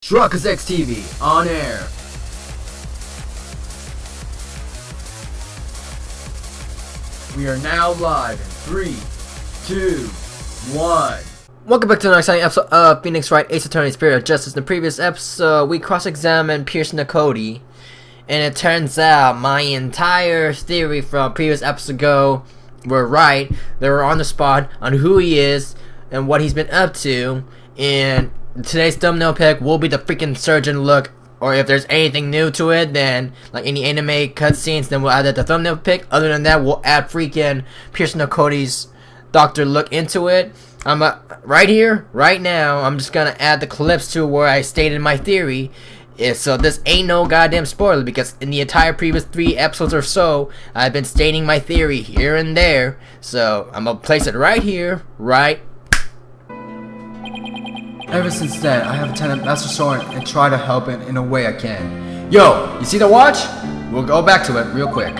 Truckers X TV on air. We are now live in 3, 2, 1. Welcome back to another exciting episode of Phoenix Wright, Ace Attorney Spirit of Justice. In the previous episode, we cross-examined Pearson and Cody, and it turns out my entire theory from previous episodes ago were right. They were on the spot on who he is and what he's been up to, and today's thumbnail pick will be the freaking surgeon look, or if there's anything new to it, then like any anime cutscenes, then we'll add that the thumbnail pick. Other than that, we'll add freaking Pearson and Cody's doctor look into it. I'm right here, right now. I'm just gonna add the clips to where I stated my theory. So this ain't no goddamn spoiler, because in the entire previous 3 episodes or so, I've been stating my theory here and there. So I'm gonna place it right here, right. Ever since then, I have attended Master Sword and try to help it in a way I can. Yo, you see the watch? We'll go back to it real quick.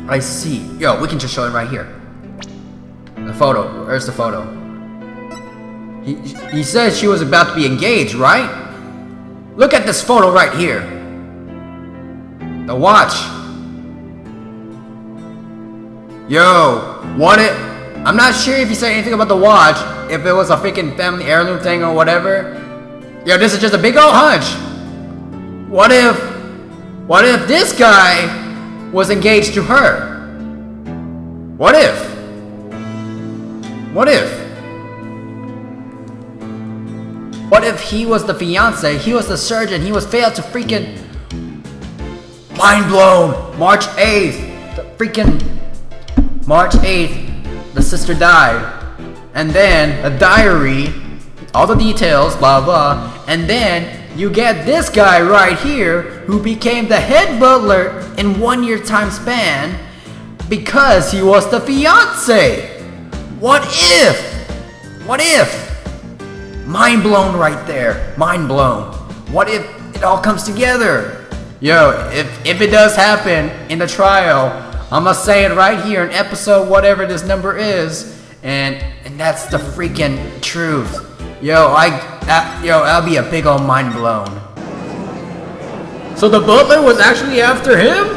I see. Yo, we can just show it right here. The photo. Where's the photo? He said she was about to be engaged, right? Look at this photo right here. The watch. Yo, what it? I'm not sure if you said anything about the watch. If it was a freaking family heirloom thing or whatever. Yo, this is just a big old hunch. What if this guy was engaged to her? What if? What if he was the fiance, he was the surgeon, he was failed to freaking... Mind blown! March 8th! The freaking... March 8th, the sister died. And then a diary, all the details, blah blah, and then you get this guy right here who became the head butler in 1 year time span because he was the fiance. What if? Mind blown right there. Mind blown. What if it all comes together? Yo, if it does happen in the trial, I'm gonna say it right here in episode whatever this number is. And that's the freaking truth. Yo, that'll be a big old mind blown. So the butler was actually after him?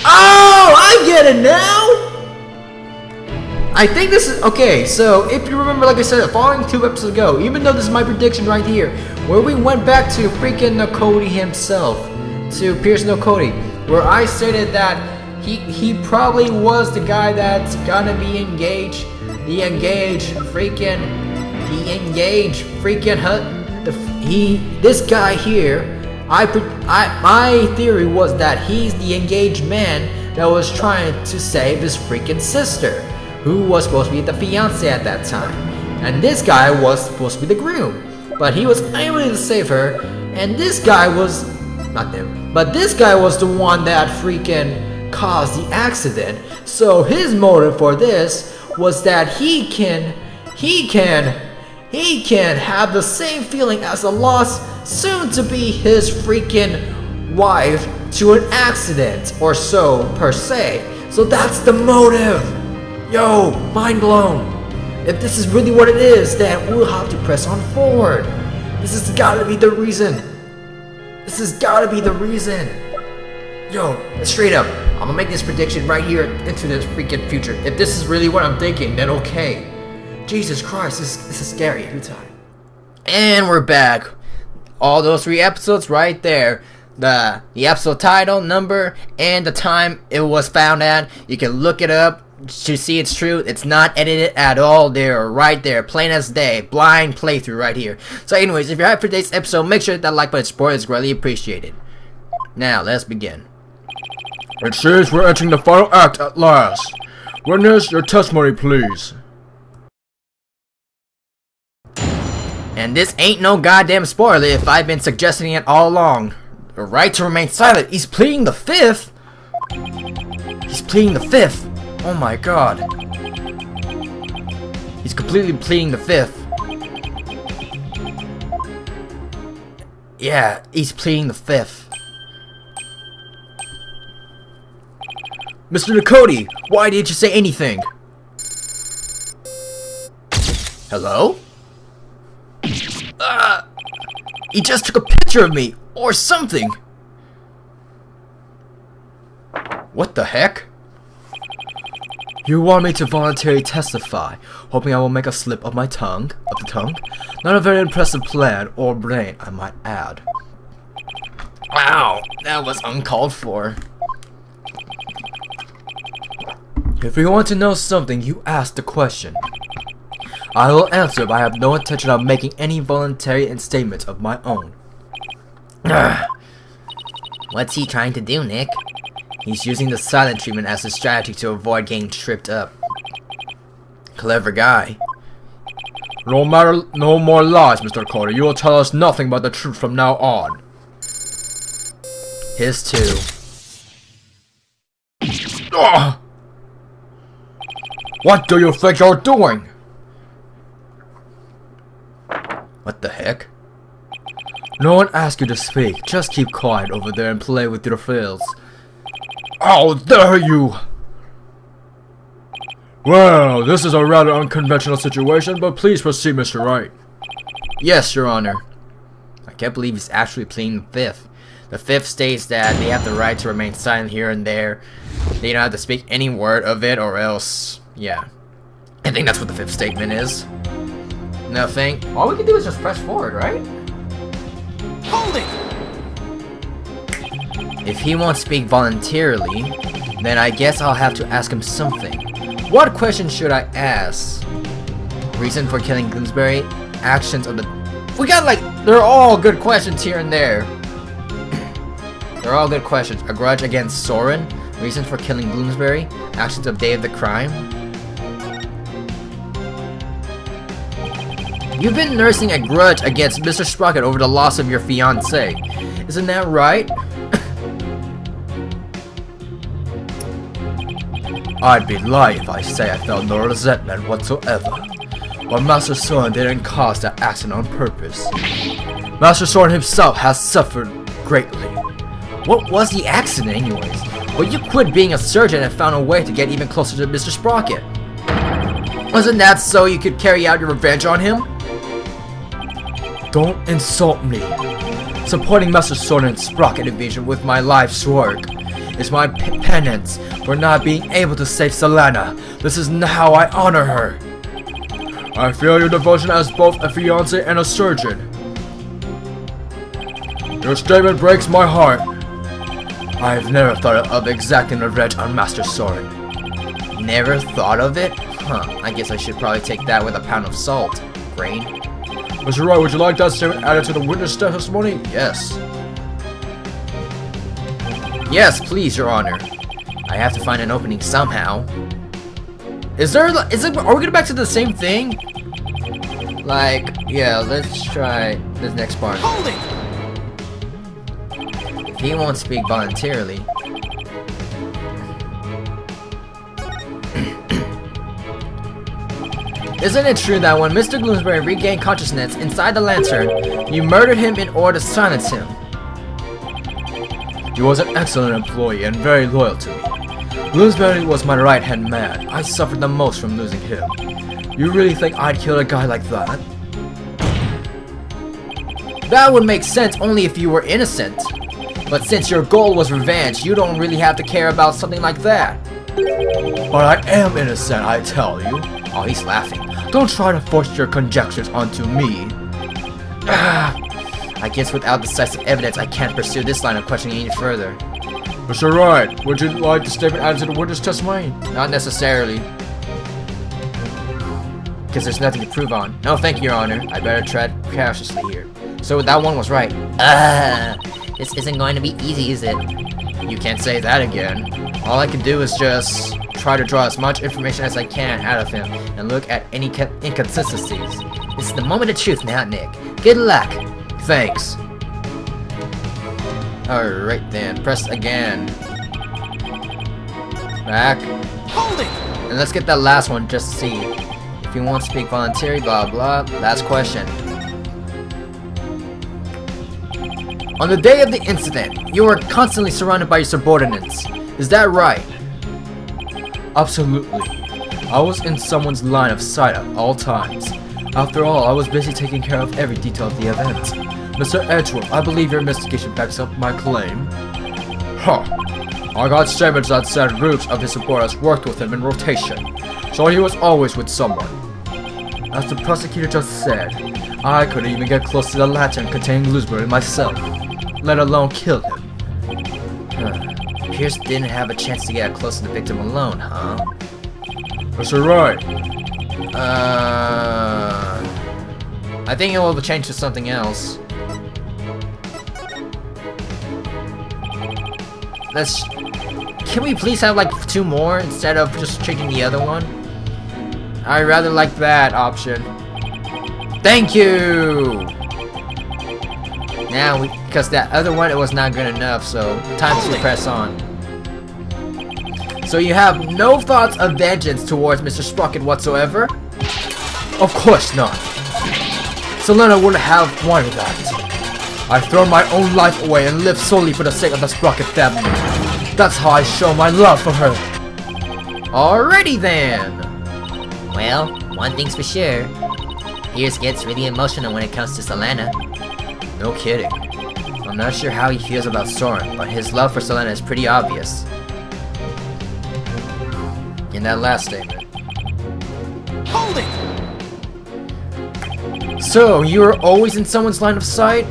Oh, I get it now! I think this is, okay, so if you remember, like I said, following 2 episodes ago, even though this is my prediction right here, where we went back to freaking Cody himself, to Pearson Cody, where I stated that he probably was the guy that's gonna be engaged. This guy here. My theory was that he's the engaged man that was trying to save his freaking sister, who was supposed to be the fiance at that time, and this guy was supposed to be the groom, but he was unable to save her, and this guy was not him, but this guy was the one that freaking caused the accident. So his motive for this was that he can have the same feeling as the lost soon to be his freaking wife to an accident or so per se. So that's the motive. Yo, mind blown. If this is really what it is, then we'll have to press on forward. This has gotta be the reason. Yo, straight up, I'm gonna make this prediction right here into this freaking future. If this is really what I'm thinking, then okay. Jesus Christ, this is scary every time. And we're back. All those 3 episodes right there. The episode title, number, and the time it was found at. You can look it up to see it's true. It's not edited at all. They're right there, plain as day. Blind playthrough right here. So anyways, if you're hyped for today's episode, make sure that like button support is greatly appreciated. Now, let's begin. It seems we're entering the final act at last. Witness, your testimony, please. And this ain't no goddamn spoiler if I've been suggesting it all along. The right to remain silent. He's pleading the 5th. Oh my god. He's completely pleading the 5th. Yeah, he's pleading the 5th. Mr. Nakoti, why didn't you say anything? Hello? He just took a picture of me, or something! What the heck? You want me to voluntarily testify, hoping I will make a slip of my tongue, Not a very impressive plan or brain, I might add. Wow, that was uncalled for. If you want to know something, you ask the question. I will answer, but I have no intention of making any voluntary statements of my own. What's he trying to do, Nick? He's using the silent treatment as a strategy to avoid getting tripped up. Clever guy. No more lies, Mr. Carter. You will tell us nothing but the truth from now on. His too. What do you think you're doing? What the heck? No one asked you to speak. Just keep quiet over there and play with your fiddles. How dare you! Well, this is a rather unconventional situation, but please proceed, Mr. Wright. Yes, Your Honor. I can't believe he's actually pleading the Fifth. The Fifth states that they have the right to remain silent here and there. They don't have to speak any word of it, or else, yeah. I think that's what the Fifth statement is. Nothing. All we can do is just press forward, right? Holding! If he won't speak voluntarily, then I guess I'll have to ask him something. What question should I ask? Reason for killing Bloomsbury? Actions of the... We got like... They're all good questions here and there. They're all good questions. A grudge against Soren? Reason for killing Bloomsbury? Actions of day of the crime? You've been nursing a grudge against Mr. Sprocket over the loss of your fiancée. Isn't that right? I'd be lying if I say I felt no resentment whatsoever. But Master Soren didn't cause that accident on purpose. Master Soren himself has suffered greatly. What was the accident anyways? But you quit being a surgeon and found a way to get even closer to Mr. Sprocket. Wasn't that so you could carry out your revenge on him? Don't insult me. Supporting Master Soren's Sprocket invasion with my life's work is my penance for not being able to save Selena. This is how I honor her. I feel your devotion as both a fiancé and a surgeon. Your statement breaks my heart. I've never thought of exacting revenge on Master Soren. Never thought of it? Huh, I guess I should probably take that with a pound of salt. Brain? Mr. Wright, would you like that statement added to the witness testimony? Yes. Yes, please, Your Honor. I have to find an opening somehow. Are we going back to the same thing? Like, yeah, let's try this next part. Holding! If he won't speak voluntarily. Isn't it true that when Mr. Bloomsbury regained consciousness inside the lantern, you murdered him in order to silence him? He was an excellent employee and very loyal to me. Bloomsbury was my right-hand man. I suffered the most from losing him. You really think I'd kill a guy like that? That would make sense only if you were innocent. But since your goal was revenge, you don't really have to care about something like that. But I am innocent, I tell you. Oh, he's laughing. Don't try to force your conjectures onto me. I guess without decisive evidence, I can't pursue this line of questioning any further. Mr. Wright, would you like the statement added to the witness testimony? Not necessarily. Because there's nothing to prove on. No, thank you, Your Honor. I better tread cautiously here. So that one was right. This isn't going to be easy, is it? You can't say that again. All I can do is just try to draw as much information as I can out of him and look at any inconsistencies. This is the moment of truth now, Nick. Good luck. Thanks. Alright then, press again. Back. Holding! And let's get that last one just to see. If you won't speak voluntarily, blah blah. Last question. On the day of the incident, you were constantly surrounded by your subordinates. Is that right? Absolutely. I was in someone's line of sight at all times. After all, I was busy taking care of every detail of the event. Mr. Edgeworth, I believe your investigation backs up my claim. Huh. I got statements that said groups of his supporters worked with him in rotation, so he was always with someone. As the prosecutor just said, I couldn't even get close to the lantern containing Bloomsbury myself, let alone kill him. Pierce didn't have a chance to get close to the victim alone, huh? Mr. Wright. I think it will change to something else. Can we please have like 2 more instead of just changing the other one? I rather like that option. Thank you! Now, because that other one, it was not good enough, so time to press on. So you have no thoughts of vengeance towards Mr. Sprocket whatsoever? Of course not. Selena wouldn't have wanted that. I've thrown my own life away and lived solely for the sake of the Sprocket family. That's how I show my love for her. Alrighty then. Well, one thing's for sure. Pierce gets really emotional when it comes to Selena. No kidding. I'm not sure how he feels about Soren, but his love for Selena is pretty obvious. In that last statement. Hold it! So, you were always in someone's line of sight?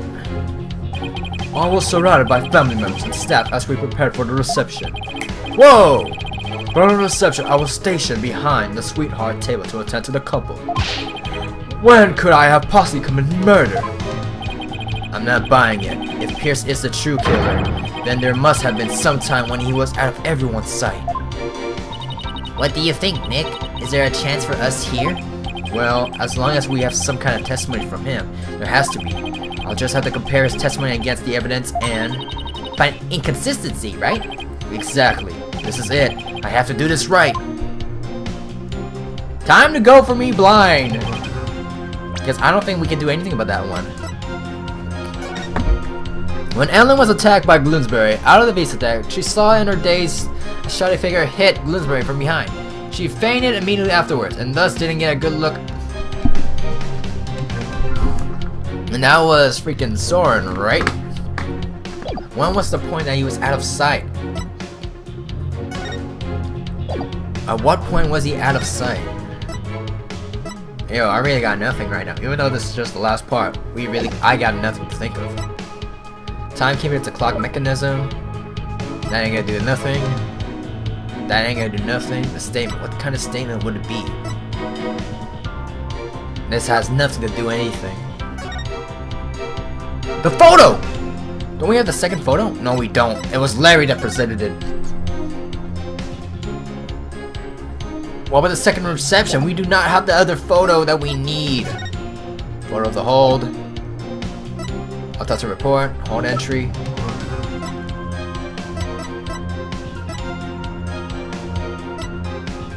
I was surrounded by family members and staff as we prepared for the reception. Whoa! During the reception, I was stationed behind the sweetheart table to attend to the couple. When could I have possibly committed murder? I'm not buying it. If Pierce is the true killer, then there must have been some time when he was out of everyone's sight. What do you think, Nick? Is there a chance for us here? Well, as long as we have some kind of testimony from him, there has to be. I'll just have to compare his testimony against the evidence and find inconsistency, right? Exactly. This is it. I have to do this right. Time to go for me blind. Because I don't think we can do anything about that one. When Ellen was attacked by Bloomsbury out of the vase attack, she saw in her daze a shadowy figure hit Bloomsbury from behind. She fainted immediately afterwards, and thus didn't get a good look. And that was freaking Soren, right? When was the point that he was out of sight? At what point was he out of sight? Yo, I really got nothing right now. Even though this is just the last part, I got nothing to think of. Timekeeper, it's a clock mechanism. That ain't gonna do nothing. That ain't gonna do nothing. The statement, what kind of statement would it be? This has nothing to do anything. The photo! Don't we have the second photo? No, we don't. It was Larry that presented it. What about the second reception? We do not have the other photo that we need. Photo of the hold. Autopsy report. Hold entry.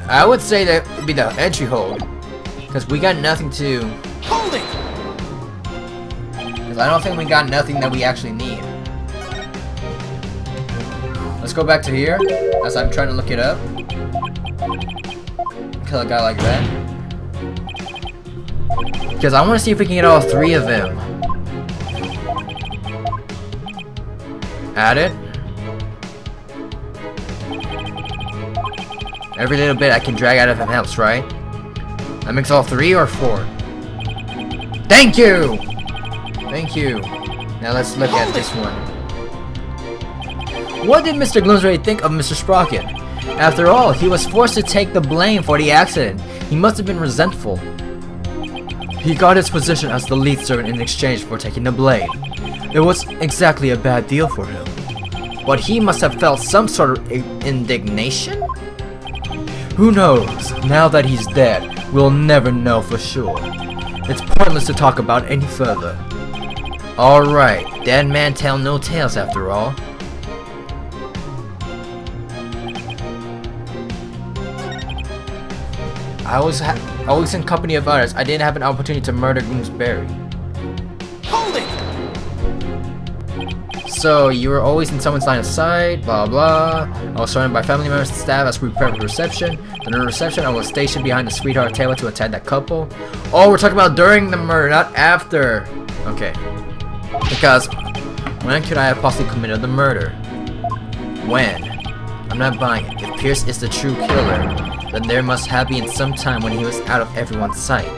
I would say that would be the entry hold. Because we got nothing to... Hold it! Because I don't think we got nothing that we actually need. Let's go back to here. As I'm trying to look it up. Kill a guy like that. Because I want to see if we can get all 3 of them. Add it. Every little bit I can drag out of him helps, right? That makes all 3 or 4. Thank you! Thank you. Now let's look at this one. What did Mr. Bloomsbury think of Mr. Sprocket? After all, he was forced to take the blame for the accident. He must have been resentful. He got his position as the lead servant in exchange for taking the blame. It was exactly a bad deal for him. But he must have felt some sort of indignation? Who knows? Now that he's dead, we'll never know for sure. It's pointless to talk about any further. Alright, dead man tell no tales after all. I was in company of others. I didn't have an opportunity to murder Bloomsbury. Hold it! So, you were always in someone's line of sight, blah blah. I was surrounded by family members and staff as we prepared for the reception. During the reception, I was stationed behind the sweetheart table to attend that couple. Oh, we're talking about during the murder, not after. Okay. Because when could I have possibly committed the murder? When? I'm not buying it. If Pierce is the true killer, then there must have been some time when he was out of everyone's sight.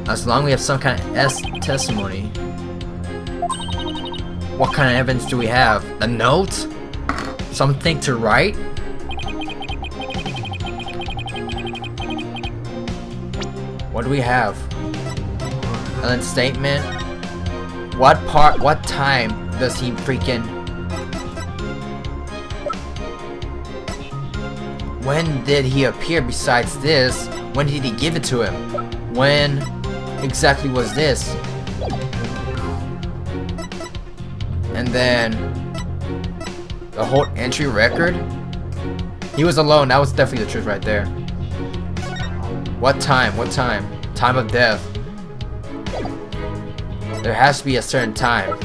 As long as we have some kind of testimony. What kind of evidence do we have? A note? Something to write? What do we have? An statement? What time does he freaking... When did he appear besides this? When did he give it to him? When exactly was this? And then the whole entry record? He was alone. That was definitely the truth right there. What time? What time? Time of death. There has to be a certain time.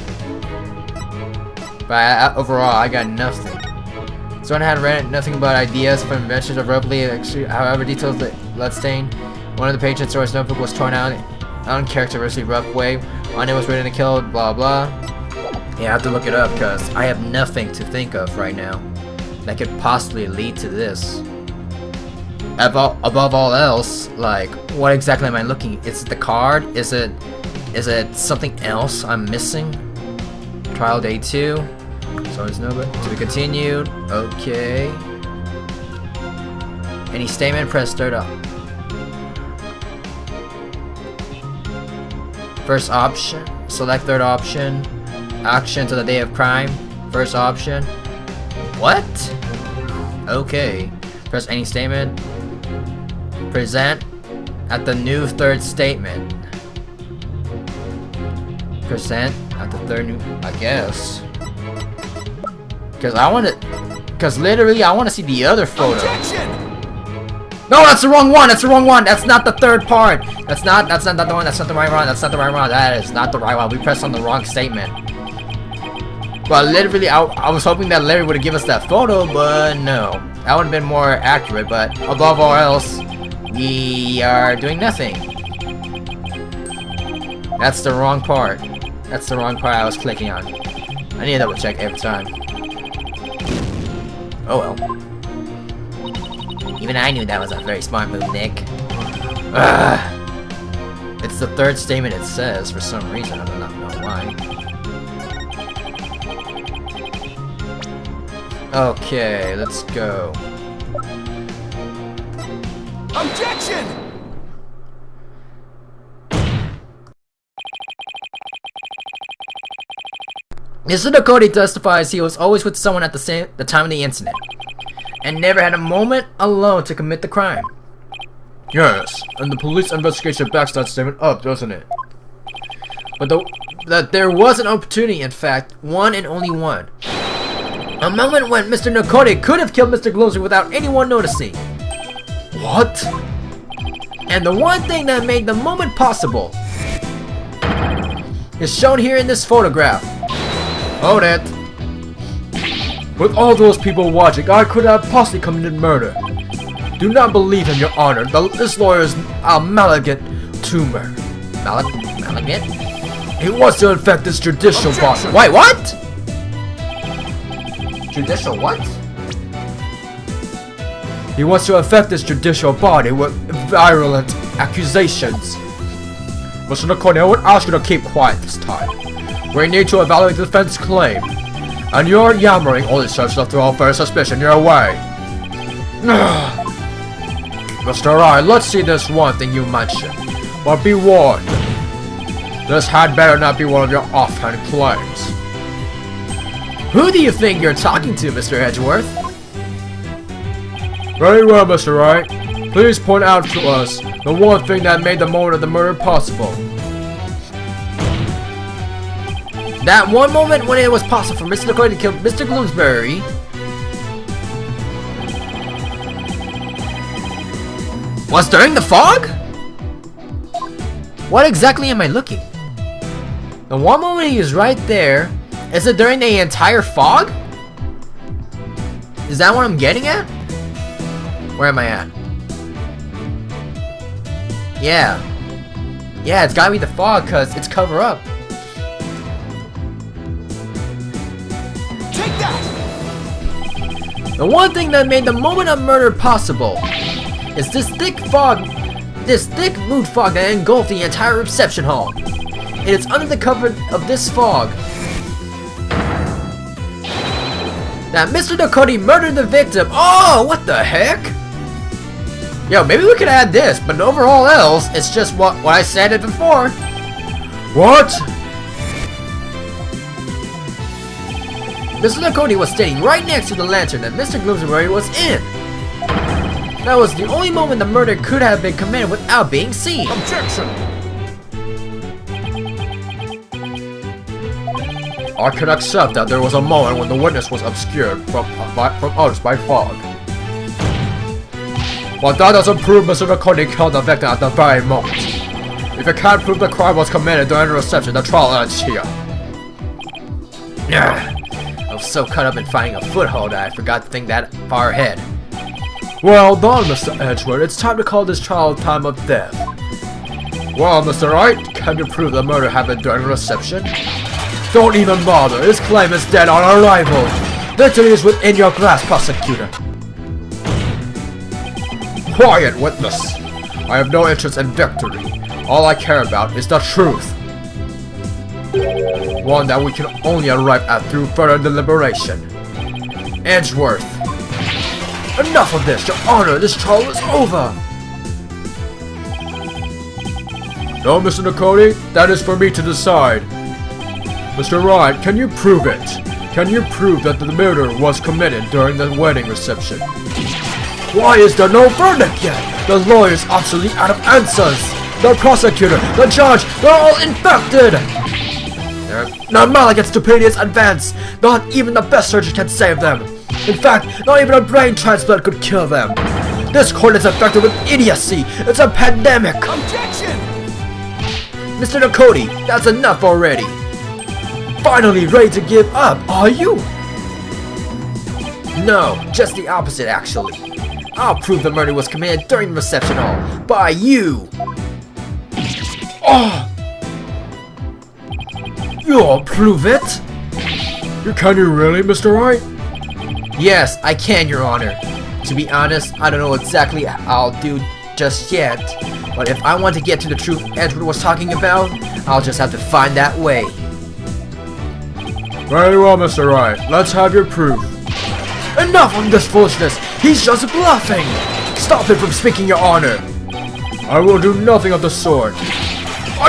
But overall, I got nothing. Someone had read nothing but ideas from inventions of roughly, however details the bloodstain. One of the patient's source notebook was torn out in an uncharacteristically rough way. On it was written to kill, blah blah. Yeah, I have to look it up because I have nothing to think of right now that could possibly lead to this. Above all else, like, what exactly am I looking? Is it the card? Is it something else I'm missing? Trial day 2. So there's no to be continued. Okay. Any statement? Press third up. First option. Select third option. Action to the day of crime. First option. What? Okay. Press any statement. Present at the new third statement. Present at the third new. I guess. Because literally I want to see the other photo. Objection! No, that's the wrong one. That's the wrong one. That's not the third part. That's not the one. That's not the right one. That's not the right one. That is not the right one. We pressed on the wrong statement. But literally, I was hoping that Larry would have given us that photo, but no. That would have been more accurate, but above all else, we are doing nothing. That's the wrong part. That's the wrong part I was clicking on. I need to double check every time. Oh well. Even I knew that was a very smart move, Nick. It's the third statement it says for some reason. I do not know why. Okay, let's go. Objection! Mr. Nakoti testifies he was always with someone at the time of the incident, and never had a moment alone to commit the crime. Yes, and the police investigation backs that statement up, doesn't it? But that there was an opportunity, in fact, one and only one. A moment when Mr. Nakoti could have killed Mr. Gloomsbury without anyone noticing. What? And the one thing that made the moment possible is shown here in this photograph. Hold it. With all those people watching, I could have possibly committed murder. Do not believe him, Your Honor. This lawyer is a malignant tumor. Malignant? He wants to infect this judicial body. Wait, what? Judicial what? He wants to infect this judicial body with virulent accusations. Mr. Nakoni, I would ask you to keep quiet this time. We need to evaluate the defense claim. And you're yammering all this stuff to all fair suspicion your way. Mr. Wright, let's see this one thing you mentioned. But be warned. This had better not be one of your offhand claims. Who do you think you're talking to, Mr. Edgeworth? Very well, Mr. Wright. Please point out to us the one thing that made the moment of the murder possible. That one moment when it was possible for Mr. Nakoti to kill Mr. Gloomsbury. Was during the fog? What exactly am I looking? The one moment he is right there. Is it during the entire fog? Is that what I'm getting at? Where am I at? Yeah. Yeah, it's gotta be the fog, cause it's cover up. Take that! The one thing that made the moment of murder possible is this thick mood fog that engulfed the entire reception hall. It is under the cover of this fog that Mr. Ducote murdered the victim. Oh, what the heck? Yo, maybe we could add this, but overall else, it's just what I said it before. What? Mr. Ducote was standing right next to the lantern that Mr. Gloomsbury was in. That was the only moment the murder could have been committed without being seen. Objection! I can accept that there was a moment when the witness was obscured from others by fog. But that doesn't prove Mr. Ducote killed the victim at the very moment. If you can't prove the crime was committed during the reception, the trial ends here. I was so caught up in finding a foothold that I forgot to think that far ahead. Well done, Mr. Edgeworth. It's time to call this trial time of death. Well, Mr. Wright, can you prove the murder happened during the reception? Don't even bother. His claim is dead on arrival. Victory is within your grasp, prosecutor. Quiet, witness. I have no interest in victory. All I care about is the truth. One that we can only arrive at through further deliberation. Edgeworth. Enough of this, Your Honor. This trial is over. No, Mr. Ducote. That is for me to decide. Mr. Wright, can you prove it? Can you prove that the murder was committed during the wedding reception? Why is there no verdict yet? The lawyer's absolutely out of answers. The prosecutor, the judge, they're all infected. No matter gets stupidity advanced. Not even the best surgeon can save them. In fact, not even a brain transplant could kill them. This court is infected with idiocy. It's a pandemic. Objection! Mr. Ducote, that's enough already. Finally ready to give up, are you? No, just the opposite actually. I'll prove the murder was committed during the reception hall by you. Oh! You'll prove it? Can you really, Mr. Wright? Yes, I can, Your Honor. To be honest, I don't know exactly how I'll do just yet, but if I want to get to the truth Edward was talking about, I'll just have to find that way. Very well, Mr. Wright. Let's have your proof. Enough of this foolishness! He's just bluffing! Stop him from speaking, Your Honor! I will do nothing of the sort.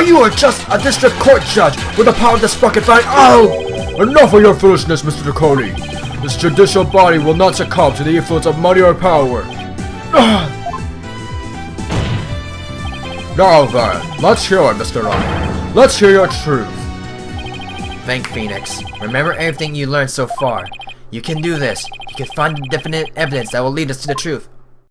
You are just a district court judge with the power to sprocket fine. Oh! Enough of your foolishness, Mr. Ducote. This judicial body will not succumb to the influence of money or power. Now then, let's hear it, Mr. Wright. Let's hear your truth. Thank Phoenix. Remember everything you learned so far. You can do this. You can find definite evidence that will lead us to the truth.